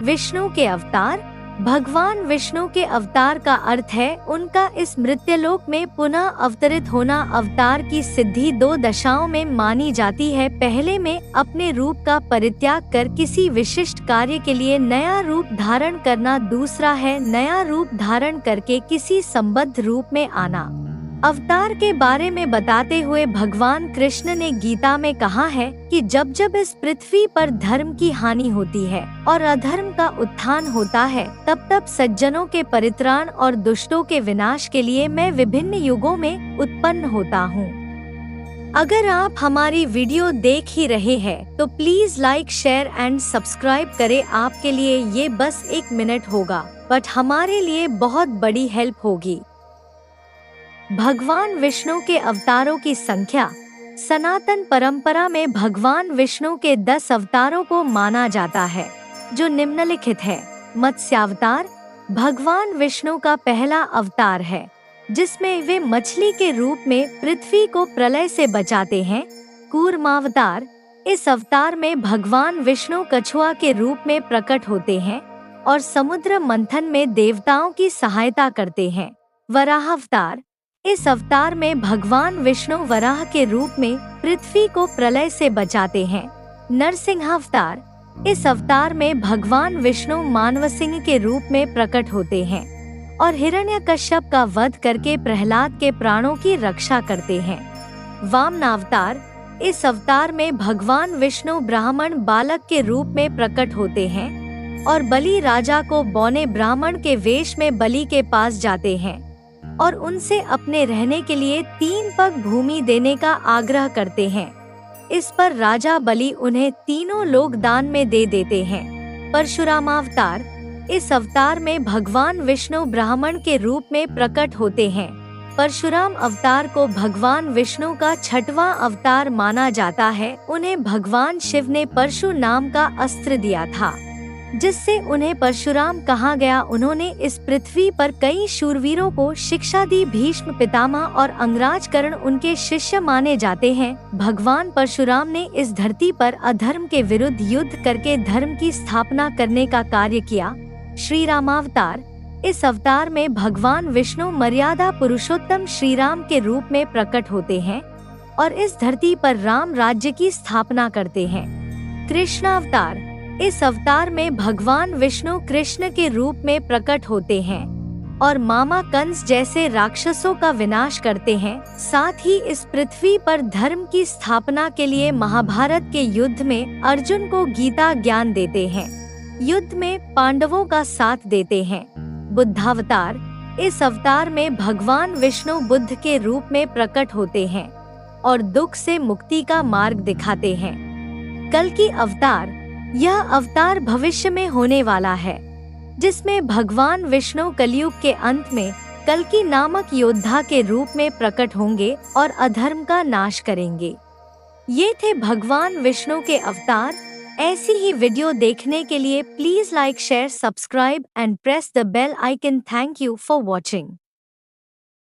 विष्णु के अवतार। भगवान विष्णु के अवतार का अर्थ है उनका इस मृत्यलोक में पुनः अवतरित होना। अवतार की सिद्धि दो दशाओं में मानी जाती है। पहले में अपने रूप का परित्याग कर किसी विशिष्ट कार्य के लिए नया रूप धारण करना, दूसरा है नया रूप धारण करके किसी संबद्ध रूप में आना। अवतार के बारे में बताते हुए भगवान कृष्ण ने गीता में कहा है कि जब जब इस पृथ्वी पर धर्म की हानि होती है और अधर्म का उत्थान होता है, तब तब सज्जनों के परित्राण और दुष्टों के विनाश के लिए मैं विभिन्न युगों में उत्पन्न होता हूँ। अगर आप हमारी वीडियो देख ही रहे हैं तो please like, share and subscribe करें। आपके लिए ये बस 1 मिनट होगा, बट हमारे लिए बहुत बड़ी हेल्प होगी। भगवान विष्णु के अवतारों की संख्या। सनातन परंपरा में भगवान विष्णु के 10 अवतारों को माना जाता है, जो निम्नलिखित है। मत्स्यावतार भगवान विष्णु का पहला अवतार है, जिसमें वे मछली के रूप में पृथ्वी को प्रलय से बचाते हैं। कूर्मावतार इस अवतार में भगवान विष्णु कछुआ के रूप में प्रकट होते हैं और समुद्र मंथन में देवताओं की सहायता करते हैं। वराहावतार इस अवतार में भगवान विष्णु वराह के रूप में पृथ्वी को प्रलय से बचाते हैं। नरसिंहावतार इस अवतार में भगवान विष्णु मानव सिंह के रूप में प्रकट होते हैं और हिरण्यकश्यप का वध करके प्रहलाद के प्राणों की रक्षा करते हैं। वामनावतार इस अवतार में भगवान विष्णु ब्राह्मण बालक के रूप में प्रकट होते हैं और बलि राजा को बौने ब्राह्मण के वेश में बलि के पास जाते हैं और उनसे अपने रहने के लिए 3 पग भूमि देने का आग्रह करते हैं। इस पर राजा बलि उन्हें तीनों लोक दान में दे देते हैं। परशुरामावतार इस अवतार में भगवान विष्णु ब्राह्मण के रूप में प्रकट होते हैं। परशुराम अवतार को भगवान विष्णु का 6वां अवतार माना जाता है। उन्हें भगवान शिव ने परशु नाम का अस्त्र दिया था, जिससे उन्हें परशुराम कहा गया। उन्होंने इस पृथ्वी पर कई शूरवीरों को शिक्षा दी। भीष्म पितामह और अंगराज कर्ण उनके शिष्य माने जाते हैं। भगवान परशुराम ने इस धरती पर अधर्म के विरुद्ध युद्ध करके धर्म की स्थापना करने का कार्य किया। श्री रामावतार इस अवतार में भगवान विष्णु मर्यादा पुरुषोत्तम श्री राम के रूप में प्रकट होते हैं और इस धरती पर राम राज्य की स्थापना करते हैं। कृष्णावतार इस अवतार में भगवान विष्णु कृष्ण के रूप में प्रकट होते हैं और मामा कंस जैसे राक्षसों का विनाश करते हैं। साथ ही इस पृथ्वी पर धर्म की स्थापना के लिए महाभारत के युद्ध में अर्जुन को गीता ज्ञान देते हैं। युद्ध में पांडवों का साथ देते हैं। बुद्धावतार इस अवतार में भगवान विष्णु बुद्ध के रूप में प्रकट होते हैं और दुख से मुक्ति का मार्ग दिखाते हैं। कल्कि अवतार यह अवतार भविष्य में होने वाला है, जिसमें भगवान विष्णु कलयुग के अंत में कल्कि नामक योद्धा के रूप में प्रकट होंगे और अधर्म का नाश करेंगे। ये थे भगवान विष्णु के अवतार। ऐसी ही वीडियो देखने के लिए please like, share, subscribe and press the bell icon. Thank you for watching.